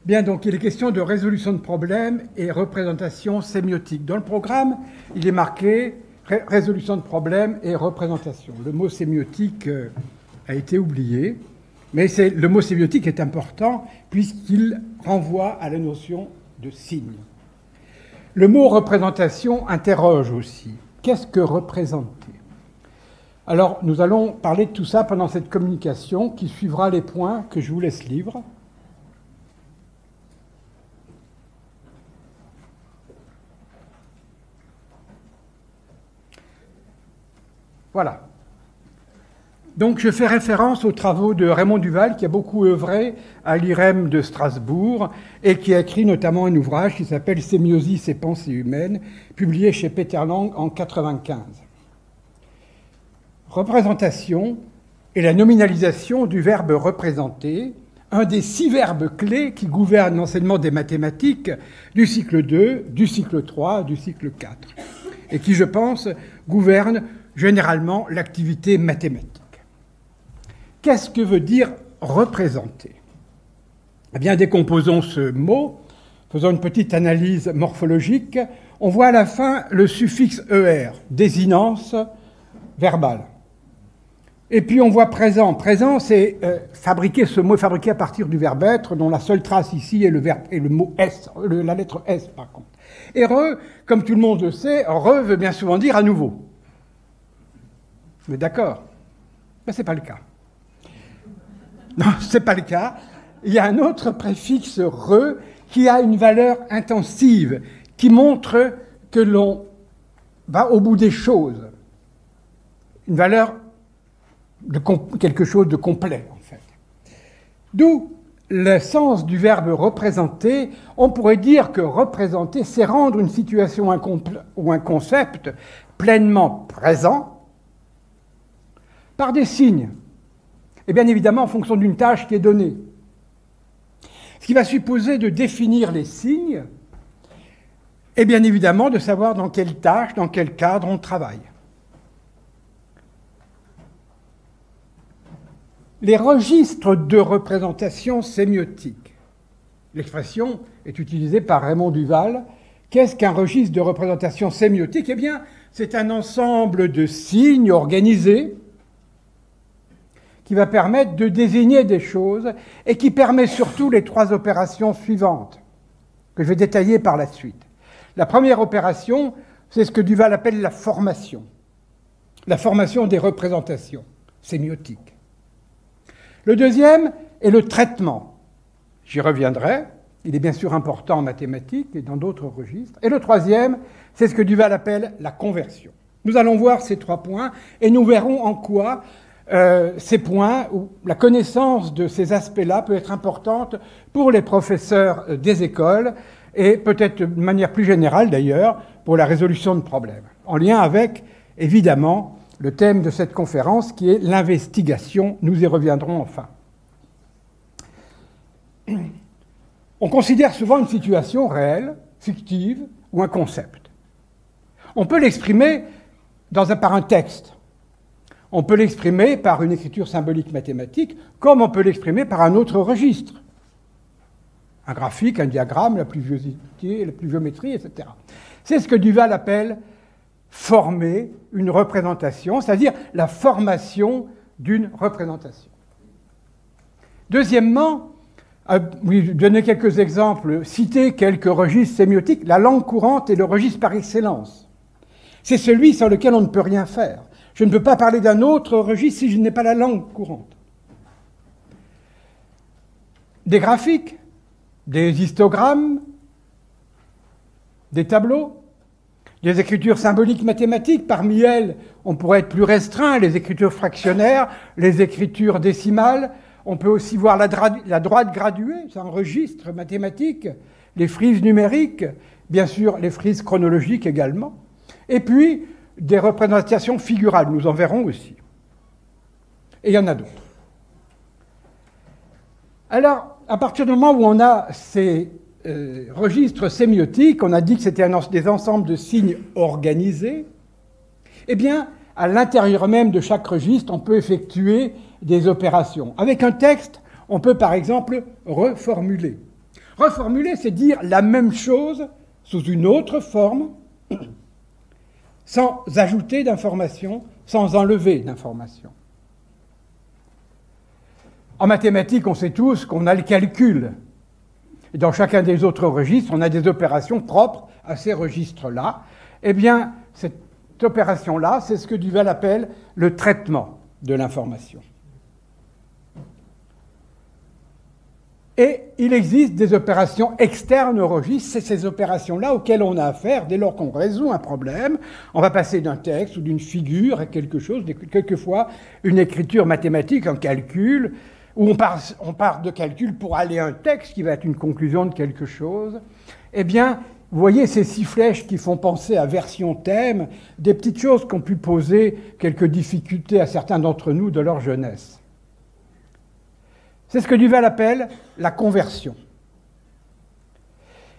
Bien, donc il est question de résolution de problèmes et représentation sémiotique. Dans le programme, il est marqué résolution de problèmes et représentation. Le mot sémiotique a été oublié, mais le mot sémiotique est important puisqu'il renvoie à la notion de signe. Le mot représentation interroge aussi. Qu'est-ce que représenter? Alors, nous allons parler de tout ça pendant cette communication qui suivra les points que je vous laisse libres. Voilà. Donc je fais référence aux travaux de Raymond Duval, qui a beaucoup œuvré à l'IREM de Strasbourg et qui a écrit notamment un ouvrage qui s'appelle « Sémiosis et pensée humaine », publié chez Peter Lang en 1995. Représentation est la nominalisation du verbe représenter, un des 6 verbes clés qui gouvernent l'enseignement des mathématiques du cycle 2, du cycle 3, du cycle 4, et qui, je pense, gouvernent généralement l'activité mathématique. Qu'est-ce que veut dire représenter? Eh bien, décomposons ce mot, faisons une petite analyse morphologique. On voit à la fin le suffixe ER, désinence verbale. Et puis on voit présent. Présent, c'est fabriqué, ce mot est fabriqué à partir du verbe être, dont la seule trace ici est le mot S, la lettre S par contre. Et re, comme tout le monde le sait, re veut bien souvent dire à nouveau. Mais d'accord, mais ce n'est pas le cas. Non, ce n'est pas le cas. Il y a un autre préfixe re qui a une valeur intensive, qui montre que l'on va au bout des choses. Une valeur de quelque chose de complet, en fait. D'où le sens du verbe représenter. On pourrait dire que représenter, c'est rendre une situation ou un concept pleinement présent par des signes, et bien évidemment en fonction d'une tâche qui est donnée. Ce qui va supposer de définir les signes, et bien évidemment de savoir dans quelle tâche, dans quel cadre on travaille. Les registres de représentation sémiotique. L'expression est utilisée par Raymond Duval. Qu'est-ce qu'un registre de représentation sémiotique? Eh bien, c'est un ensemble de signes organisés qui va permettre de désigner des choses et qui permet surtout les 3 opérations suivantes, que je vais détailler par la suite. La première opération, c'est ce que Duval appelle la formation des représentations sémiotiques. Le deuxième est le traitement. J'y reviendrai, il est bien sûr important en mathématiques et dans d'autres registres. Et le troisième, c'est ce que Duval appelle la conversion. Nous allons voir ces 3 points et nous verrons en quoi ces points, où la connaissance de ces aspects-là peut être importante pour les professeurs des écoles et peut-être de manière plus générale d'ailleurs pour la résolution de problèmes, en lien avec, évidemment, le thème de cette conférence qui est l'investigation. Nous y reviendrons enfin. On considère souvent une situation réelle, fictive ou un concept. On peut l'exprimer par un texte. On peut l'exprimer par une écriture symbolique mathématique, comme on peut l'exprimer par un autre registre. Un graphique, un diagramme, la pluviosité, la pluviométrie, etc. C'est ce que Duval appelle former une représentation, c'est-à-dire la formation d'une représentation. Deuxièmement, donner quelques exemples, citer quelques registres sémiotiques. La langue courante est le registre par excellence. C'est celui sans lequel on ne peut rien faire. Je ne peux pas parler d'un autre registre si je n'ai pas la langue courante. Des graphiques, des histogrammes, des tableaux, des écritures symboliques mathématiques. Parmi elles, on pourrait être plus restreint, les écritures fractionnaires, les écritures décimales. On peut aussi voir la droite graduée, c'est un registre mathématique, les frises numériques, bien sûr les frises chronologiques également. Et puis, des représentations figurales, nous en verrons aussi. Et il y en a d'autres. Alors, à partir du moment où on a ces registres sémiotiques, on a dit que c'était des ensembles de signes organisés, eh bien, à l'intérieur même de chaque registre, on peut effectuer des opérations. Avec un texte, on peut par exemple reformuler. Reformuler, c'est dire la même chose sous une autre forme, sans ajouter d'informations, sans enlever d'informations. En mathématiques, on sait tous qu'on a le calcul. Et dans chacun des autres registres, on a des opérations propres à ces registres-là. Eh bien, cette opération-là, c'est ce que Duval appelle le traitement de l'information. Et il existe des opérations externes au registre, c'est ces opérations-là auxquelles on a affaire dès lors qu'on résout un problème. On va passer d'un texte ou d'une figure à quelque chose, quelquefois une écriture mathématique, un calcul, où on part de calcul pour aller à un texte qui va être une conclusion de quelque chose. Eh bien, vous voyez ces 6 flèches qui font penser à version thème, des petites choses qui ont pu poser quelques difficultés à certains d'entre nous de leur jeunesse. C'est ce que Duval appelle la conversion.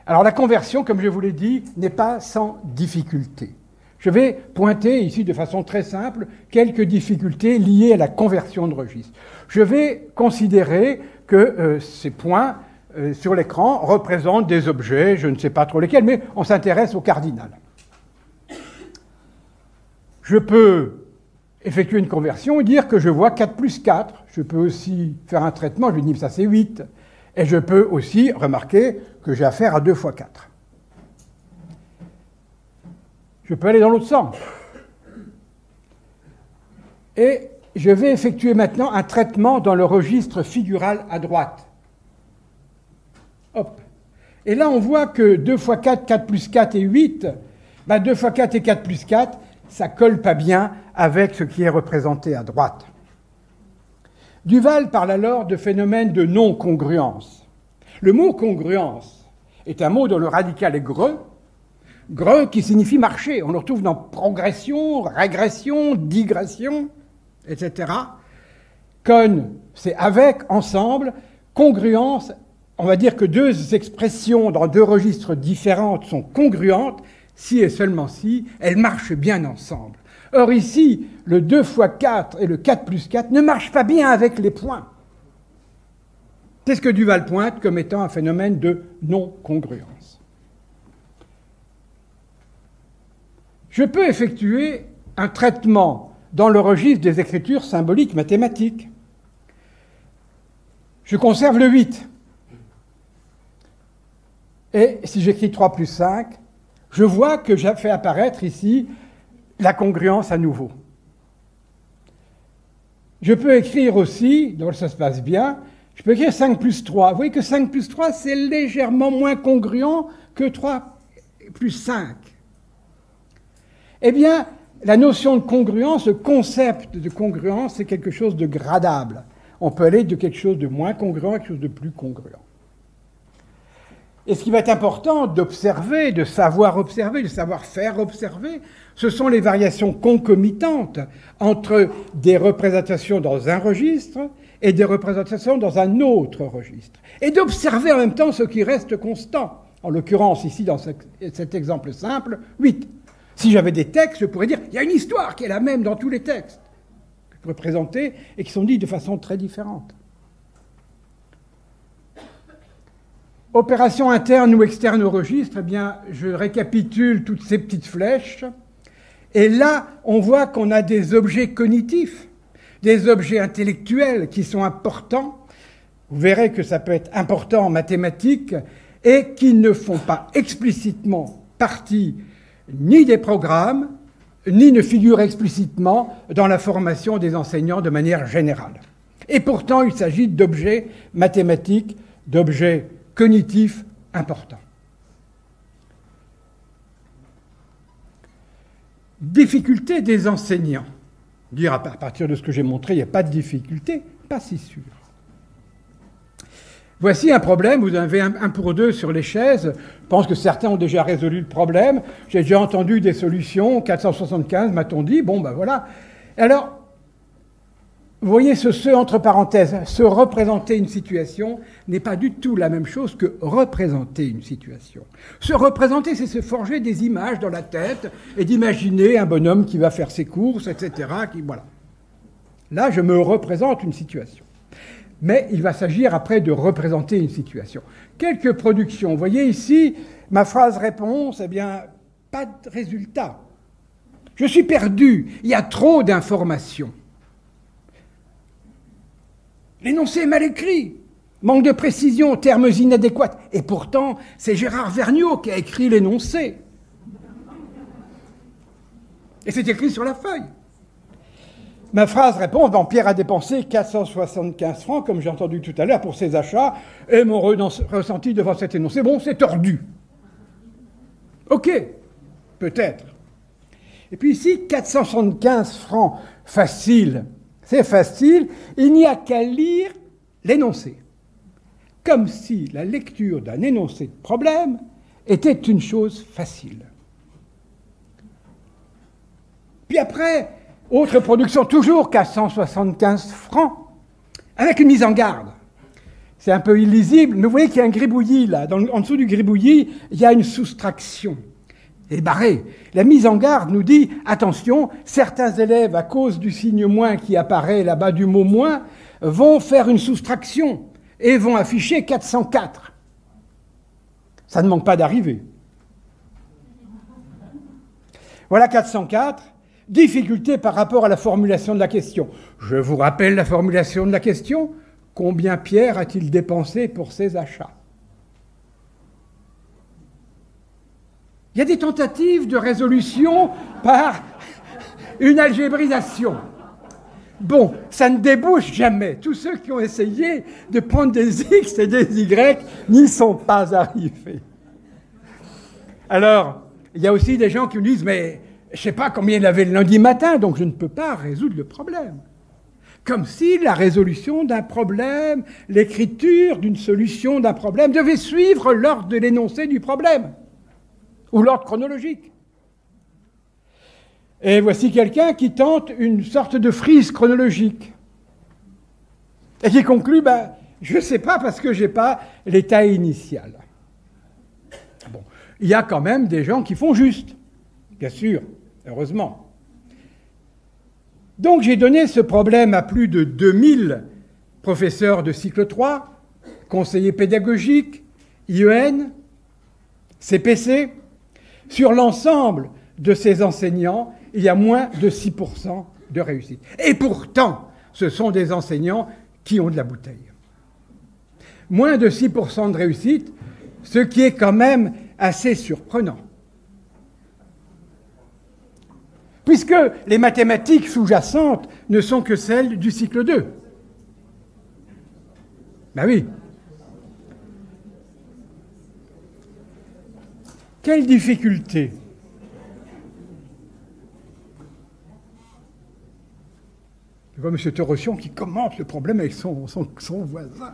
Alors la conversion, comme je vous l'ai dit, n'est pas sans difficulté. Je vais pointer ici de façon très simple quelques difficultés liées à la conversion de registre. Je vais considérer que ces points sur l'écran représentent des objets, je ne sais pas trop lesquels, mais on s'intéresse au cardinal. Je peux effectuer une conversion et dire que je vois 4 plus 4. Je peux aussi faire un traitement, je lui dis ça c'est 8. Et je peux aussi remarquer que j'ai affaire à 2 fois 4. Je peux aller dans l'autre sens. Et je vais effectuer maintenant un traitement dans le registre figural à droite. Hop. Et là, on voit que 2 fois 4, 4 plus 4 et 8, 2 fois 4 et 4 plus 4, ça ne colle pas bien avec ce qui est représenté à droite. Duval parle alors de phénomène de non-congruence. Le mot congruence est un mot dont le radical est greux qui signifie marcher. On le retrouve dans progression, régression, digression, etc. Con, c'est avec, ensemble. Congruence, on va dire que 2 expressions dans 2 registres différents sont congruentes si et seulement si elles marchent bien ensemble. Or ici, le 2 fois 4 et le 4 plus 4 ne marchent pas bien avec les points. C'est ce que Duval pointe comme étant un phénomène de non-congruence. Je peux effectuer un traitement dans le registre des écritures symboliques mathématiques. Je conserve le 8. Et si j'écris 3 plus 5, je vois que j'ai fait apparaître ici la congruence à nouveau. Je peux écrire aussi, donc ça se passe bien, je peux écrire 5 plus 3. Vous voyez que 5 plus 3, c'est légèrement moins congruent que 3 plus 5. Eh bien, la notion de congruence, le concept de congruence, c'est quelque chose de gradable. On peut aller de quelque chose de moins congruent à quelque chose de plus congruent. Et ce qui va être important d'observer, de savoir faire observer, ce sont les variations concomitantes entre des représentations dans un registre et des représentations dans un autre registre. Et d'observer en même temps ce qui reste constant. En l'occurrence, ici, dans cet exemple simple, 8. Si j'avais des textes, je pourrais dire, il y a une histoire qui est la même dans tous les textes que je pourrais présenter et qui sont dits de façon très différente. Opération interne ou externe au registre, eh bien, je récapitule toutes ces petites flèches. Et là, on voit qu'on a des objets cognitifs, des objets intellectuels qui sont importants. Vous verrez que ça peut être important en mathématiques et qui ne font pas explicitement partie ni des programmes, ni ne figurent explicitement dans la formation des enseignants de manière générale. Et pourtant, il s'agit d'objets mathématiques, d'objets cognitifs importants. Difficulté des enseignants. Dire à partir de ce que j'ai montré, il n'y a pas de difficulté, pas si sûr. Voici un problème, vous en avez un pour 2 sur les chaises. Je pense que certains ont déjà résolu le problème. J'ai déjà entendu des solutions, 475 m'a-t-on dit, bon ben voilà. Alors, vous voyez ce entre parenthèses, se représenter une situation n'est pas du tout la même chose que représenter une situation. Se représenter, c'est se forger des images dans la tête et d'imaginer un bonhomme qui va faire ses courses, etc. Voilà. Là, je me représente une situation. mais il va s'agir après de représenter une situation. Quelques productions. Vous voyez ici, ma phrase-réponse, eh bien, pas de résultat. Je suis perdu, il y a trop d'informations. L'énoncé est mal écrit, manque de précision, termes inadéquats. Et pourtant, c'est Gérard Vergniaud qui a écrit l'énoncé. Et c'est écrit sur la feuille. Ma phrase-réponse, Pierre a dépensé 475 francs, comme j'ai entendu tout à l'heure, pour ses achats, et mon ressenti devant cet énoncé, bon, c'est tordu. Ok, peut-être. Et puis ici, 475 francs, facile. C'est facile, il n'y a qu'à lire l'énoncé. Comme si la lecture d'un énoncé de problème était une chose facile. Puis après, autre production, toujours 475 francs, avec une mise en garde. C'est un peu illisible, mais vous voyez qu'il y a un gribouillis là. En dessous du gribouillis, il y a une soustraction. Et barré. La mise en garde nous dit, attention, certains élèves, à cause du signe moins qui apparaît là-bas du mot moins, vont faire une soustraction et vont afficher 404. Ça ne manque pas d'arriver. Voilà 404. Difficulté par rapport à la formulation de la question. Je vous rappelle la formulation de la question. Combien Pierre a-t-il dépensé pour ses achats ? Il y a des tentatives de résolution par une algébrisation. Bon, ça ne débouche jamais. Tous ceux qui ont essayé de prendre des X et des Y n'y sont pas arrivés. Alors, il y a aussi des gens qui me disent, mais je ne sais pas combien il avait le lundi matin, donc je ne peux pas résoudre le problème. Comme si la résolution d'un problème, l'écriture d'une solution d'un problème devait suivre l'ordre de l'énoncé du problème. Ou l'ordre chronologique. Et voici quelqu'un qui tente une sorte de frise chronologique. Et qui conclut, je ne sais pas parce que je n'ai pas l'état initial. Bon, il y a quand même des gens qui font juste, bien sûr, heureusement. Donc j'ai donné ce problème à plus de 2000 professeurs de cycle 3, conseillers pédagogiques, IEN, CPC. Sur l'ensemble de ces enseignants, il y a moins de 6% de réussite. Et pourtant, ce sont des enseignants qui ont de la bouteille. Moins de 6% de réussite, ce qui est quand même assez surprenant. Puisque les mathématiques sous-jacentes ne sont que celles du cycle 2. Ben oui. Quelle difficulté? Je vois M. Torossian qui commente le problème avec son voisin,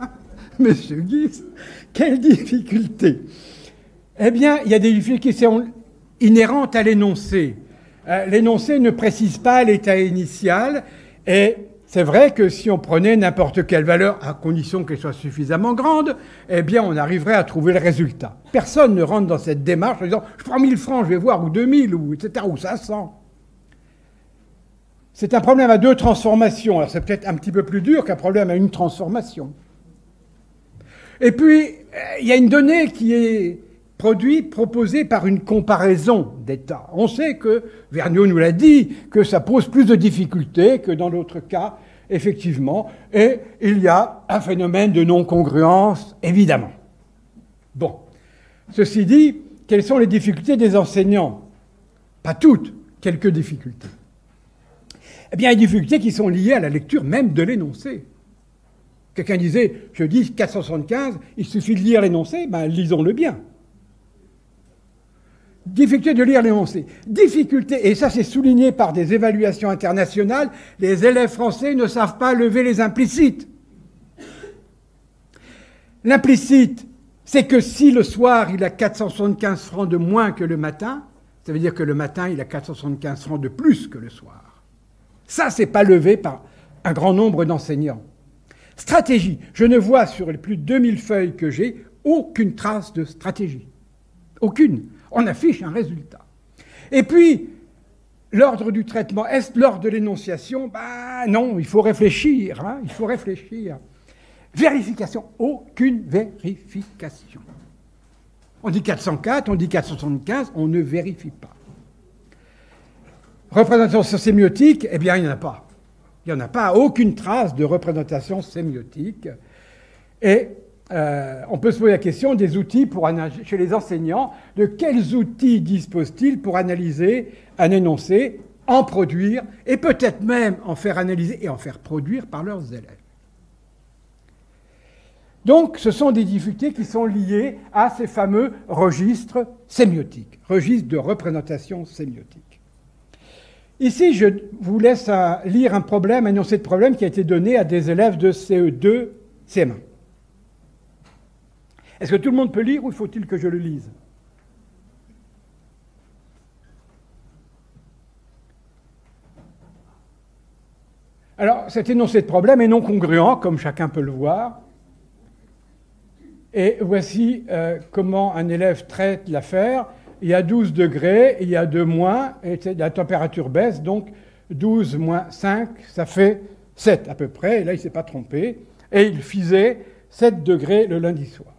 M. Guise. Quelle difficulté? Eh bien, il y a des difficultés qui sont inhérentes à l'énoncé. L'énoncé ne précise pas l'état initial, et c'est vrai que si on prenait n'importe quelle valeur, à condition qu'elle soit suffisamment grande, eh bien, on arriverait à trouver le résultat. Personne ne rentre dans cette démarche en disant « je prends 1000 francs, je vais voir, ou 2000, ou etc., ou 500 ». C'est un problème à deux transformations. Alors, c'est peut-être un petit peu plus dur qu'un problème à une transformation. Et puis, il y a une donnée qui est proposée par une comparaison d'états. On sait que, Vergniaud nous l'a dit, que ça pose plus de difficultés que dans d'autres cas, effectivement, et il y a un phénomène de non-congruence, évidemment. Bon. Ceci dit, quelles sont les difficultés des enseignants? Pas toutes, quelques difficultés. Eh bien, il y a des difficultés qui sont liées à la lecture même de l'énoncé. Quelqu'un disait, je dis 475, il suffit de lire l'énoncé, lisons-le bien. Difficulté de lire l'énoncé. Difficulté, et ça c'est souligné par des évaluations internationales, les élèves français ne savent pas lever les implicites. L'implicite, c'est que si le soir il a 475 francs de moins que le matin, ça veut dire que le matin il a 475 francs de plus que le soir. Ça, c'est pas levé par un grand nombre d'enseignants. Stratégie. Je ne vois sur les plus de 2000 feuilles que j'ai aucune trace de stratégie. Aucune. On affiche un résultat. Et puis, l'ordre du traitement, est-ce l'ordre de l'énonciation? Non, il faut réfléchir. Il faut réfléchir. Vérification, aucune vérification. On dit 404, on dit 475, on ne vérifie pas. Représentation sémiotique, eh bien, il n'y en a pas. Il n'y en a pas, aucune trace de représentation sémiotique. Et on peut se poser la question des outils pour chez les enseignants, de quels outils disposent-ils pour analyser un énoncé, en produire, et peut-être même en faire analyser et en faire produire par leurs élèves. Donc, ce sont des difficultés qui sont liées à ces fameux registres sémiotiques, registres de représentation sémiotique. Ici, je vous laisse lire un problème, un énoncé de problème qui a été donné à des élèves de CE2, CM1. Est-ce que tout le monde peut lire ou faut-il que je le lise? Alors, cet énoncé de problème est non congruent, comme chacun peut le voir. Et voici comment un élève traite l'affaire. Il y a 12 degrés, il y a 2 moins, et la température baisse, donc 12 moins 5, ça fait 7 à peu près, et là il ne s'est pas trompé. Et il faisait 7 degrés le lundi soir.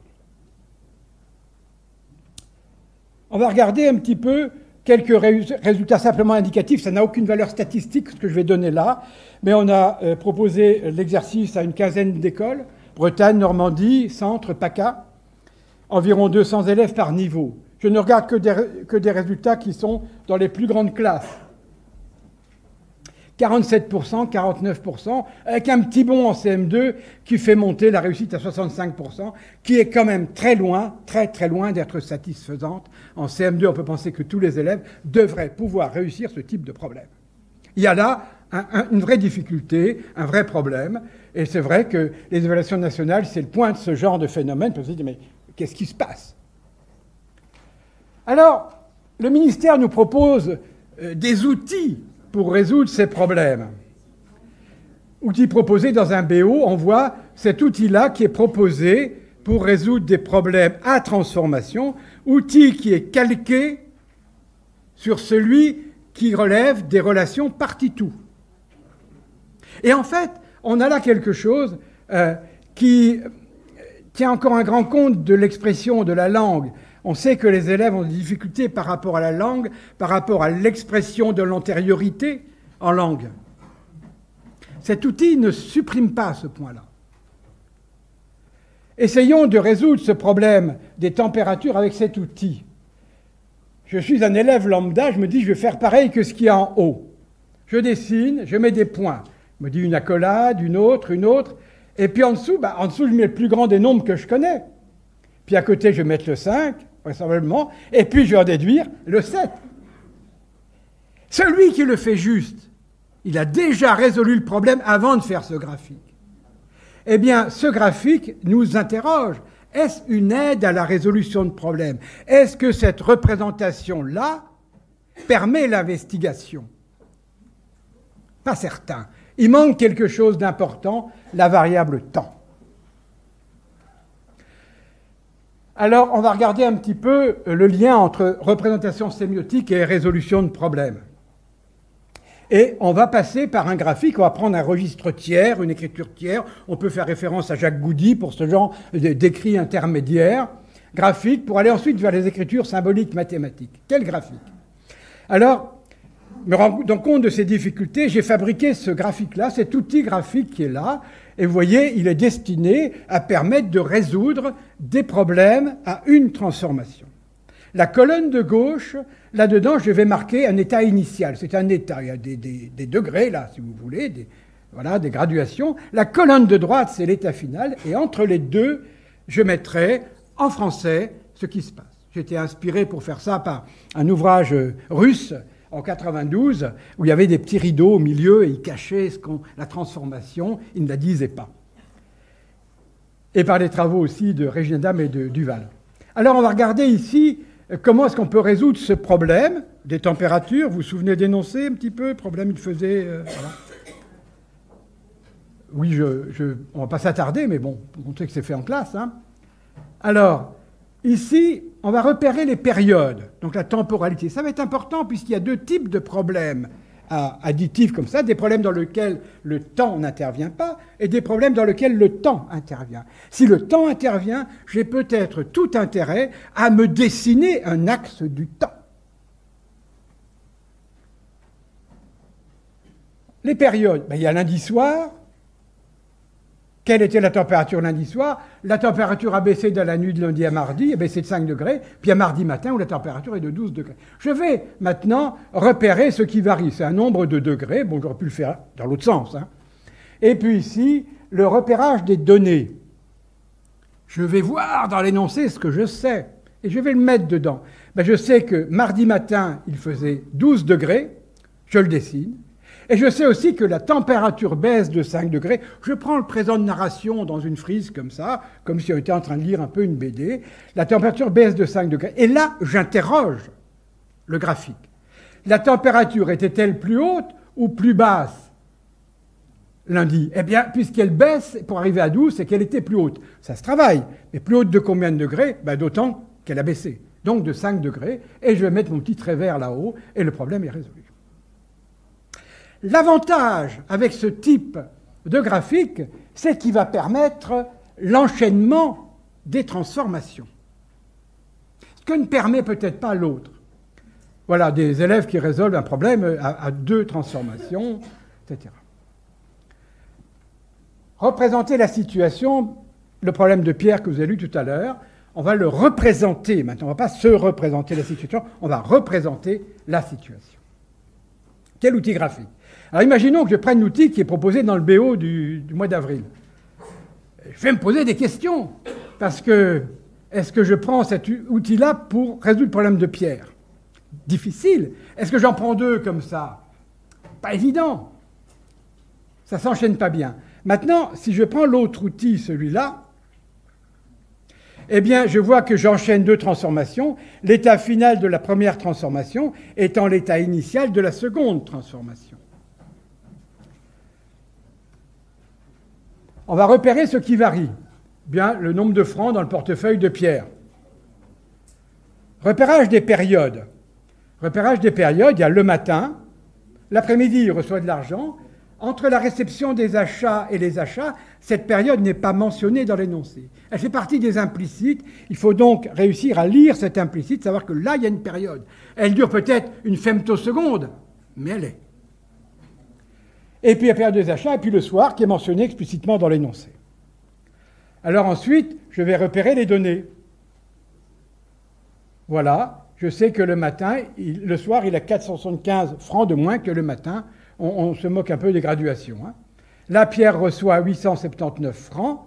On va regarder un petit peu quelques résultats simplement indicatifs. Ça n'a aucune valeur statistique, ce que je vais donner là, mais on a proposé l'exercice à une quinzaine d'écoles, Bretagne, Normandie, Centre, PACA, environ 200 élèves par niveau. Je ne regarde que des résultats qui sont dans les plus grandes classes. 47%, 49%, avec un petit bond en CM2 qui fait monter la réussite à 65%, qui est quand même très loin, très très loin d'être satisfaisante. En CM2, on peut penser que tous les élèves devraient pouvoir réussir ce type de problème. Il y a là une vraie difficulté, un vrai problème, et c'est vrai que les évaluations nationales, c'est le point de ce genre de phénomène. On peut se dire, mais qu'est-ce qui se passe? Alors, le ministère nous propose des outils pour résoudre ces problèmes. Outil proposé dans un BO, on voit cet outil-là qui est proposé pour résoudre des problèmes à transformation, outil qui est calqué sur celui qui relève des relations partie-tout. Et en fait, on a là quelque chose qui tient encore un grand compte de l'expression de la langue. On sait que les élèves ont des difficultés par rapport à la langue, par rapport à l'expression de l'antériorité en langue. Cet outil ne supprime pas ce point-là. Essayons de résoudre ce problème des températures avec cet outil. Je suis un élève lambda, je me dis je vais faire pareil que ce qu'il y a en haut. Je dessine, je mets des points. Je me dis une accolade, une autre, et puis en dessous, je mets le plus grand des nombres que je connais. Puis à côté, je vais mettre le 5, vraisemblablement, et puis je vais en déduire le 7. Celui qui le fait juste, il a déjà résolu le problème avant de faire ce graphique. Eh bien, ce graphique nous interroge. Est-ce une aide à la résolution de problèmes? Est-ce que cette représentation-là permet l'investigation? Pas certain. Il manque quelque chose d'important, la variable temps. Alors, on va regarder un petit peu le lien entre représentation sémiotique et résolution de problèmes. Et on va passer par un graphique, on va prendre un registre tiers, une écriture tiers. On peut faire référence à Jacques Goudy pour ce genre d'écrit intermédiaire. Graphique pour aller ensuite vers les écritures symboliques mathématiques. Quel graphique? Alors, me rendant compte de ces difficultés, j'ai fabriqué ce graphique-là, cet outil graphique qui est là. Et vous voyez, il est destiné à permettre de résoudre des problèmes à une transformation. La colonne de gauche, là-dedans, je vais marquer un état initial. C'est un état, il y a des degrés, là, si vous voulez, des graduations. La colonne de droite, c'est l'état final. Et entre les deux, je mettrai en français ce qui se passe. J'ai été inspiré pour faire ça par un ouvrage russe en 92, où il y avait des petits rideaux au milieu et ils cachaient la transformation, ils ne la disaient pas. Et par les travaux aussi de Reginedam et de Duval. Alors on va regarder ici comment est-ce qu'on peut résoudre ce problème des températures. Vous vous souvenez d'énoncer un petit peu le problème il faisait voilà. Oui, on ne va pas s'attarder, mais bon, pour montrer que c'est fait en classe. Hein. Alors, ici, on va repérer les périodes, donc la temporalité. Ça va être important puisqu'il y a deux types de problèmes additifs comme ça, des problèmes dans lesquels le temps n'intervient pas et des problèmes dans lesquels le temps intervient. Si le temps intervient, j'ai peut-être tout intérêt à me dessiner un axe du temps. Les périodes, il y a lundi soir. Quelle était la température lundi soir? La température a baissé dans la nuit de lundi à mardi, a baissé de 5 degrés, puis à mardi matin où la température est de 12 degrés. Je vais maintenant repérer ce qui varie. C'est un nombre de degrés. Bon, j'aurais pu le faire dans l'autre sens. Hein. Et puis ici, le repérage des données. Je vais voir dans l'énoncé ce que je sais, et je vais le mettre dedans. Je sais que mardi matin, il faisait 12 degrés, je le dessine. Et je sais aussi que la température baisse de 5 degrés. Je prends le présent de narration dans une frise comme ça, comme si on était en train de lire un peu une BD. La température baisse de 5 degrés. Et là, j'interroge le graphique. La température était-elle plus haute ou plus basse lundi? Eh bien, puisqu'elle baisse pour arriver à 12, c'est qu'elle était plus haute. Ça se travaille. Mais plus haute de combien de degrés? D'autant qu'elle a baissé. Donc de 5 degrés. Et je vais mettre mon petit trait vert là-haut et le problème est résolu. L'avantage avec ce type de graphique, c'est qu'il va permettre l'enchaînement des transformations. Ce que ne permet peut-être pas l'autre. Voilà, des élèves qui résolvent un problème à 2 transformations, etc. Représenter la situation, le problème de Pierre que vous avez lu tout à l'heure, on va le représenter maintenant. On ne va pas se représenter la situation, on va représenter la situation. Quel outil graphique? Alors imaginons que je prenne l'outil qui est proposé dans le BO du mois d'avril. Je vais me poser des questions, parce que est-ce que je prends cet outil-là pour résoudre le problème de Pierre? Difficile. Est-ce que j'en prends 2 comme ça? Pas évident. Ça ne s'enchaîne pas bien. Maintenant, si je prends l'autre outil, celui-là, eh bien, je vois que j'enchaîne 2 transformations, l'état final de la première transformation étant l'état initial de la seconde transformation. On va repérer ce qui varie. Bien, le nombre de francs dans le portefeuille de Pierre. Repérage des périodes. Repérage des périodes, il y a le matin, l'après-midi, il reçoit de l'argent. Entre la réception des achats et les achats, cette période n'est pas mentionnée dans l'énoncé. Elle fait partie des implicites. Il faut donc réussir à lire cet implicite, savoir que là, il y a une période. Elle dure peut-être une femtoseconde, mais elle est. Et puis la période des achats, et puis le soir, qui est mentionné explicitement dans l'énoncé. Alors ensuite, je vais repérer les données. Voilà, je sais que le matin, le soir, il a 475 francs de moins que le matin. On se moque un peu des graduations. Hein. Là, Pierre reçoit 879 francs.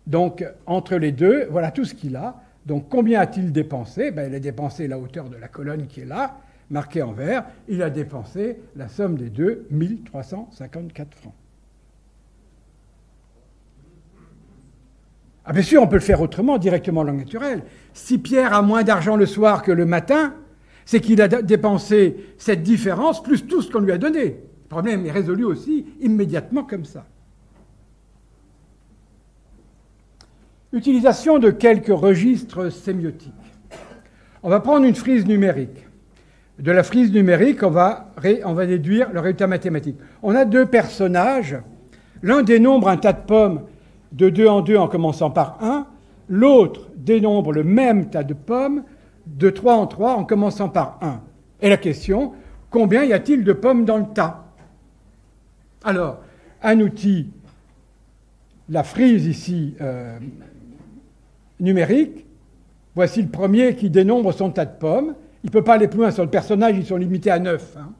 Donc, entre les deux, voilà tout ce qu'il a. Donc, combien a-t-il dépensé? Il a dépensé la hauteur de la colonne qui est là, marquée en vert. Il a dépensé la somme des deux, 1354 francs. Ah, bien sûr, on peut le faire autrement, directement en langue naturelle. Si Pierre a moins d'argent le soir que le matin, c'est qu'il a dépensé cette différence plus tout ce qu'on lui a donné. Le problème est résolu aussi immédiatement comme ça. Utilisation de quelques registres sémiotiques. On va prendre une frise numérique. De la frise numérique, on va déduire le résultat mathématique. On a 2 personnages. L'un dénombre un tas de pommes de 2 en 2 en commençant par 1. L'autre dénombre le même tas de pommes de 3 en 3 en commençant par 1. Et la question, combien y a-t-il de pommes dans le tas? Alors, un outil, la frise ici numérique, voici le premier qui dénombre son tas de pommes. Il ne peut pas aller plus loin sur le personnage, ils sont limités à 9. Hein.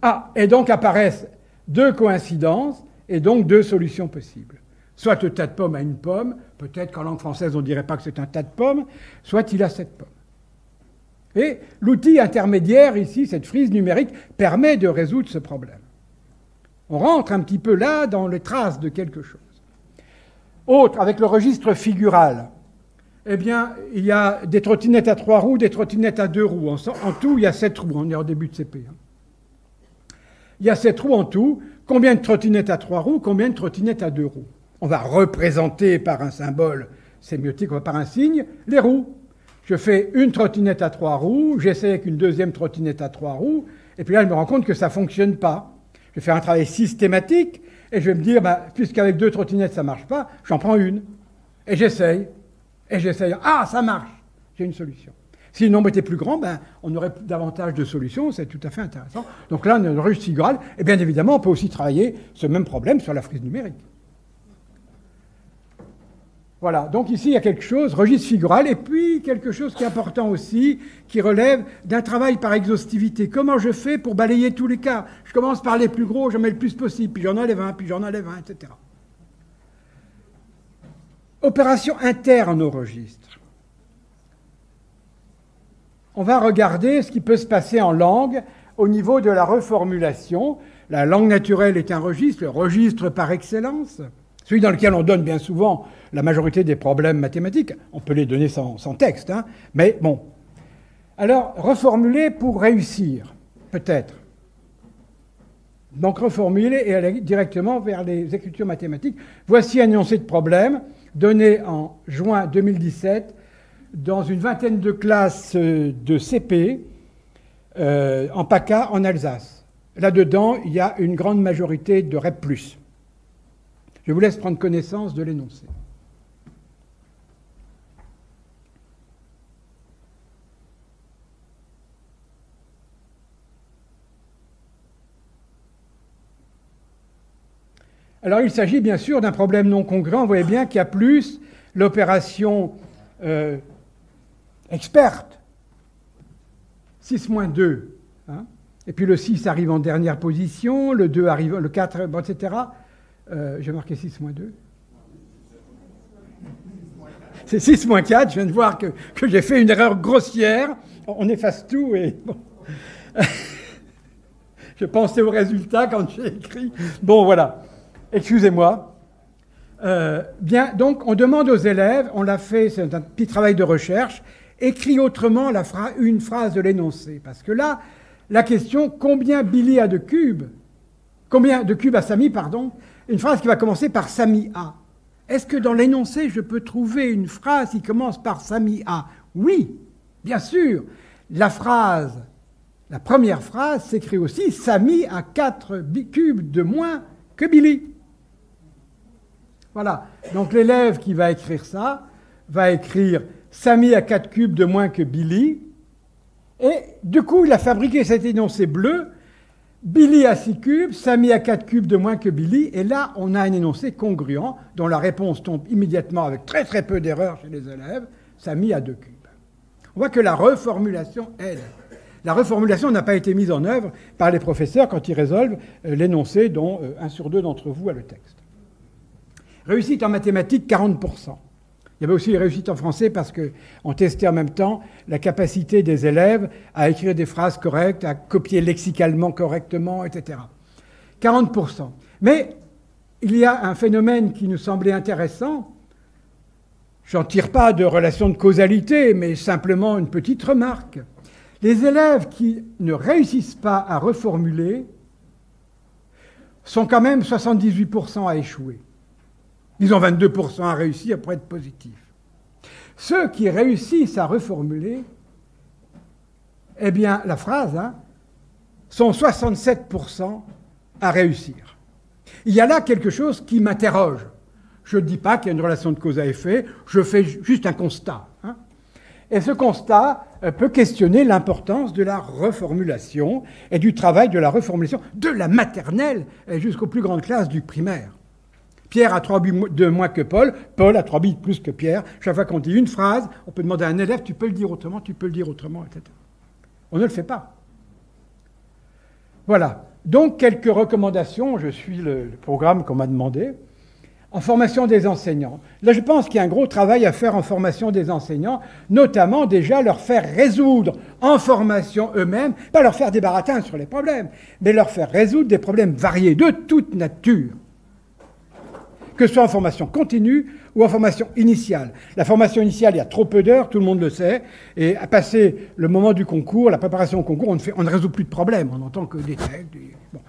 Ah, et donc apparaissent 2 coïncidences et donc 2 solutions possibles. Soit le tas de pommes a une pomme, peut-être qu'en langue française on ne dirait pas que c'est un tas de pommes, soit il a 7 pommes. Et l'outil intermédiaire ici, cette frise numérique, permet de résoudre ce problème. On rentre un petit peu là dans les traces de quelque chose. Autre, avec le registre figural, eh bien, il y a des trottinettes à 3 roues, des trottinettes à 2 roues. En tout, il y a 7 roues. On est en début de CP. Hein. Il y a 7 roues en tout. Combien de trottinettes à 3 roues? Combien de trottinettes à 2 roues? On va représenter par un symbole sémiotique, par un signe, les roues. Je fais une trottinette à 3 roues, j'essaie avec une deuxième trottinette à 3 roues, et puis là, je me rends compte que ça ne fonctionne pas. Je vais faire un travail systématique, et je vais me dire, puisqu'avec 2 trottinettes, ça ne marche pas, j'en prends une. Et j'essaye. Ah, ça marche. J'ai une solution. Si le nombre était plus grand, on aurait davantage de solutions, c'est tout à fait intéressant. Donc là, on a une registre figural, et bien évidemment, on peut aussi travailler ce même problème sur la frise numérique. Voilà, donc ici, il y a quelque chose, registre figural, et puis quelque chose qui est important aussi, qui relève d'un travail par exhaustivité. Comment je fais pour balayer tous les cas? Je commence par les plus gros, j'en mets le plus possible, puis j'en enlève un, etc. Opération interne au registre. On va regarder ce qui peut se passer en langue au niveau de la reformulation. La langue naturelle est un registre, le registre par excellence, celui dans lequel on donne bien souvent la majorité des problèmes mathématiques. On peut les donner sans texte, hein, mais bon. Alors, reformuler pour réussir, peut-être. Donc, reformuler et aller directement vers les écritures mathématiques. Voici un énoncé de problème donné en juin 2017 dans une vingtaine de classes de CP en PACA en Alsace. Là-dedans, il y a une grande majorité de REP+. Je vous laisse prendre connaissance de l'énoncé. Alors, il s'agit bien sûr d'un problème non congruent. Vous voyez bien qu'il y a plus l'opération experte, 6-2, hein, et puis le 6 arrive en dernière position, le 2 arrive, le 4, bon, etc. J'ai marqué 6-2. C'est 6-4, je viens de voir que j'ai fait une erreur grossière. On efface tout et... Bon. Je pensais au résultat quand j'ai écrit. Bon, voilà. Excusez-moi. Bien, donc, on demande aux élèves, on l'a fait, c'est un petit travail de recherche, écrit autrement une phrase de l'énoncé. Parce que là, la question, combien Billy a de cubes? Combien de cubes a Samy, pardon? Une phrase qui va commencer par Samy a. Est-ce que dans l'énoncé, je peux trouver une phrase qui commence par Samy a? Oui, bien sûr. La première phrase s'écrit aussi, Samy a 4 cubes de moins que Billy. Voilà. Donc l'élève qui va écrire ça va écrire Samy a 4 cubes de moins que Billy. Et du coup, il a fabriqué cet énoncé bleu. Billy a 6 cubes, Samy a 4 cubes de moins que Billy. Et là, on a un énoncé congruent dont la réponse tombe immédiatement avec très très peu d'erreurs chez les élèves. Samy a 2 cubes. On voit que la reformulation aide. La reformulation n'a pas été mise en œuvre par les professeurs quand ils résolvent l'énoncé dont 1 sur 2 d'entre vous a le texte. Réussite en mathématiques, 40%. Il y avait aussi les réussites en français parce qu'on testait en même temps la capacité des élèves à écrire des phrases correctes, à copier lexicalement correctement, etc. 40%. Mais il y a un phénomène qui nous semblait intéressant. J'en tire pas de relation de causalité, mais simplement une petite remarque. Les élèves qui ne réussissent pas à reformuler sont quand même 78% à échouer. Ils ont 22% à réussir pour être positifs. Ceux qui réussissent à reformuler, eh bien, la phrase, sont 67% à réussir. Il y a là quelque chose qui m'interroge. Je ne dis pas qu'il y a une relation de cause à effet, je fais juste un constat. Et ce constat peut questionner l'importance de la reformulation et du travail de la reformulation de la maternelle jusqu'aux plus grandes classes du primaire. Pierre a 3 bits de moins que Paul, Paul a 3 bits de plus que Pierre. Chaque fois qu'on dit une phrase, on peut demander à un élève, tu peux le dire autrement, etc. On ne le fait pas. Voilà. Donc, quelques recommandations. Je suis le programme qu'on m'a demandé. En formation des enseignants. Là, je pense qu'il y a un gros travail à faire en formation des enseignants, notamment déjà leur faire résoudre en formation eux-mêmes, pas leur faire des baratins sur les problèmes, mais leur faire résoudre des problèmes variés de toute nature. Que ce soit en formation continue ou en formation initiale. La formation initiale, il y a trop peu d'heures, tout le monde le sait, et à passer le moment du concours, la préparation au concours, on ne résout plus de problèmes, on n'entend que des textes. Bon.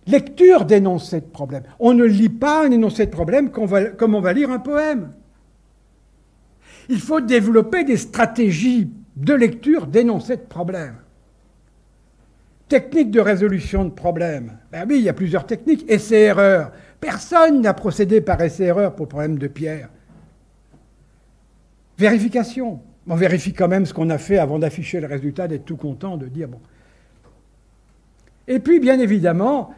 Lecture d'énoncés de problèmes. On ne lit pas un énoncé de problème comme on va lire un poème. Il faut développer des stratégies de lecture d'énoncés de problèmes. Technique de résolution de problèmes. Ben oui, il y a plusieurs techniques. Essai-erreur. Personne n'a procédé par essai-erreur pour le problème de Pierre. Vérification. On vérifie quand même ce qu'on a fait avant d'afficher le résultat, d'être tout content, de dire bon. Et puis, bien évidemment,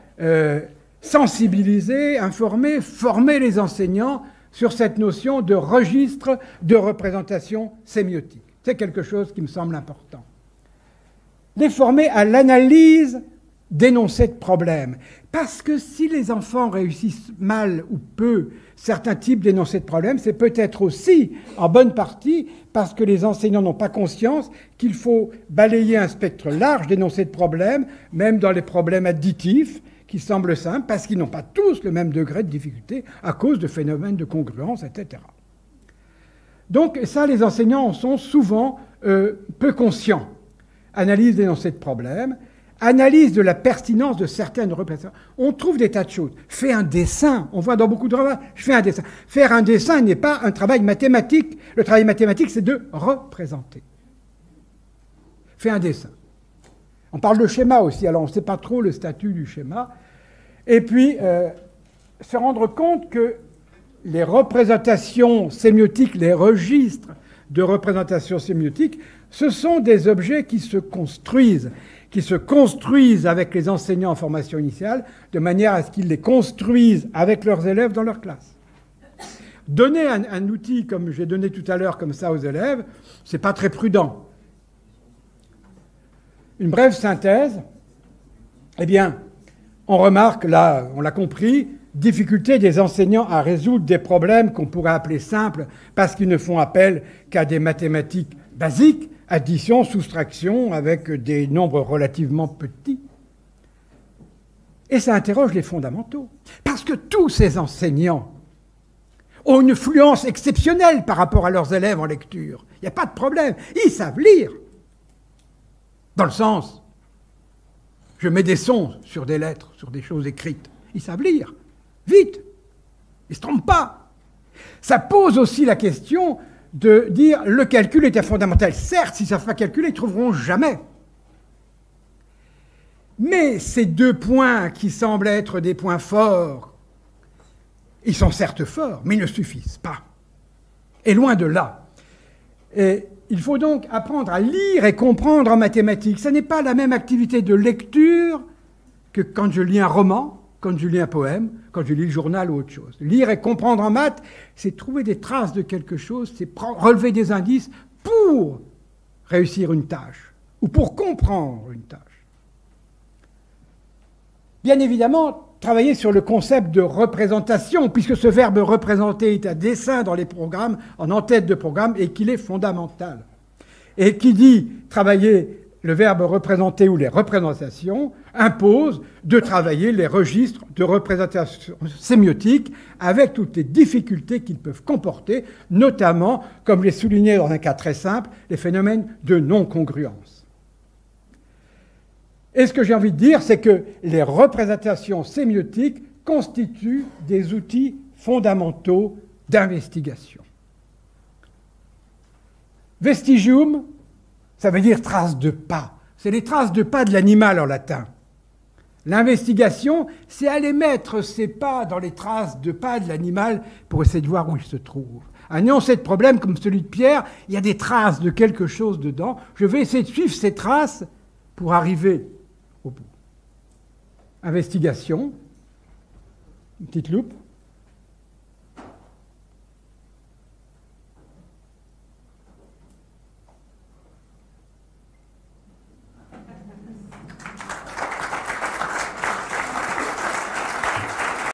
sensibiliser, informer, former les enseignants sur cette notion de registre de représentation sémiotique. C'est quelque chose qui me semble important. Les former à l'analyse d'énoncés de problèmes. Parce que si les enfants réussissent mal ou peu certains types d'énoncés de problèmes, c'est peut-être aussi, en bonne partie, parce que les enseignants n'ont pas conscience qu'il faut balayer un spectre large d'énoncés de problèmes, même dans les problèmes additifs, qui semblent simples, parce qu'ils n'ont pas tous le même degré de difficulté à cause de phénomènes de congruence, etc. Donc ça, les enseignants en sont souvent peu conscients. Analyse d'énoncés de problèmes, analyse de la pertinence de certaines représentations. On trouve des tas de choses. Fais un dessin. On voit dans beaucoup de travail, je fais un dessin. Faire un dessin n'est pas un travail mathématique. Le travail mathématique, c'est de représenter. Fais un dessin. On parle de schéma aussi, alors on ne sait pas trop le statut du schéma. Et puis, se rendre compte que les représentations sémiotiques, les registres de représentation sémiotique, ce sont des objets qui se construisent avec les enseignants en formation initiale, de manière à ce qu'ils les construisent avec leurs élèves dans leur classe. Donner un outil, comme j'ai donné tout à l'heure, comme ça aux élèves, c'est pas très prudent. Une brève synthèse, eh bien, on remarque, là, on l'a compris, difficulté des enseignants à résoudre des problèmes qu'on pourrait appeler simples parce qu'ils ne font appel qu'à des mathématiques basiques, addition, soustraction, avec des nombres relativement petits. Et ça interroge les fondamentaux. Parce que tous ces enseignants ont une fluence exceptionnelle par rapport à leurs élèves en lecture. Il n'y a pas de problème. Ils savent lire. Dans le sens, je mets des sons sur des lettres, sur des choses écrites. Ils savent lire. Vite. Ils ne se trompent pas. Ça pose aussi la question de dire le calcul était fondamental. Certes, s'ils ne savent pas calculer, ils ne trouveront jamais. Mais ces deux points qui semblent être des points forts, ils sont certes forts, mais ils ne suffisent pas. Et loin de là. Et il faut donc apprendre à lire et comprendre en mathématiques. Ce n'est pas la même activité de lecture que quand je lis un roman, quand je lis un poème, quand je lis le journal ou autre chose. Lire et comprendre en maths, c'est trouver des traces de quelque chose, c'est relever des indices pour réussir une tâche ou pour comprendre une tâche. Bien évidemment, travailler sur le concept de représentation, puisque ce verbe représenter est à dessein dans les programmes, en en-tête de programme, et qu'il est fondamental. Et qui dit travailler le verbe représenter ou les représentations impose de travailler les registres de représentation sémiotique avec toutes les difficultés qu'ils peuvent comporter, notamment, comme les souligné dans un cas très simple, les phénomènes de non-congruence. Et ce que j'ai envie de dire, c'est que les représentations sémiotiques constituent des outils fondamentaux d'investigation. Vestigium, ça veut dire trace de pas. C'est les traces de pas de l'animal en latin. L'investigation, c'est aller mettre ces pas dans les traces de pas de l'animal pour essayer de voir où il se trouve. Un énoncé de problème comme celui de Pierre, il y a des traces de quelque chose dedans. Je vais essayer de suivre ces traces pour arriver au bout. Investigation, une petite loupe.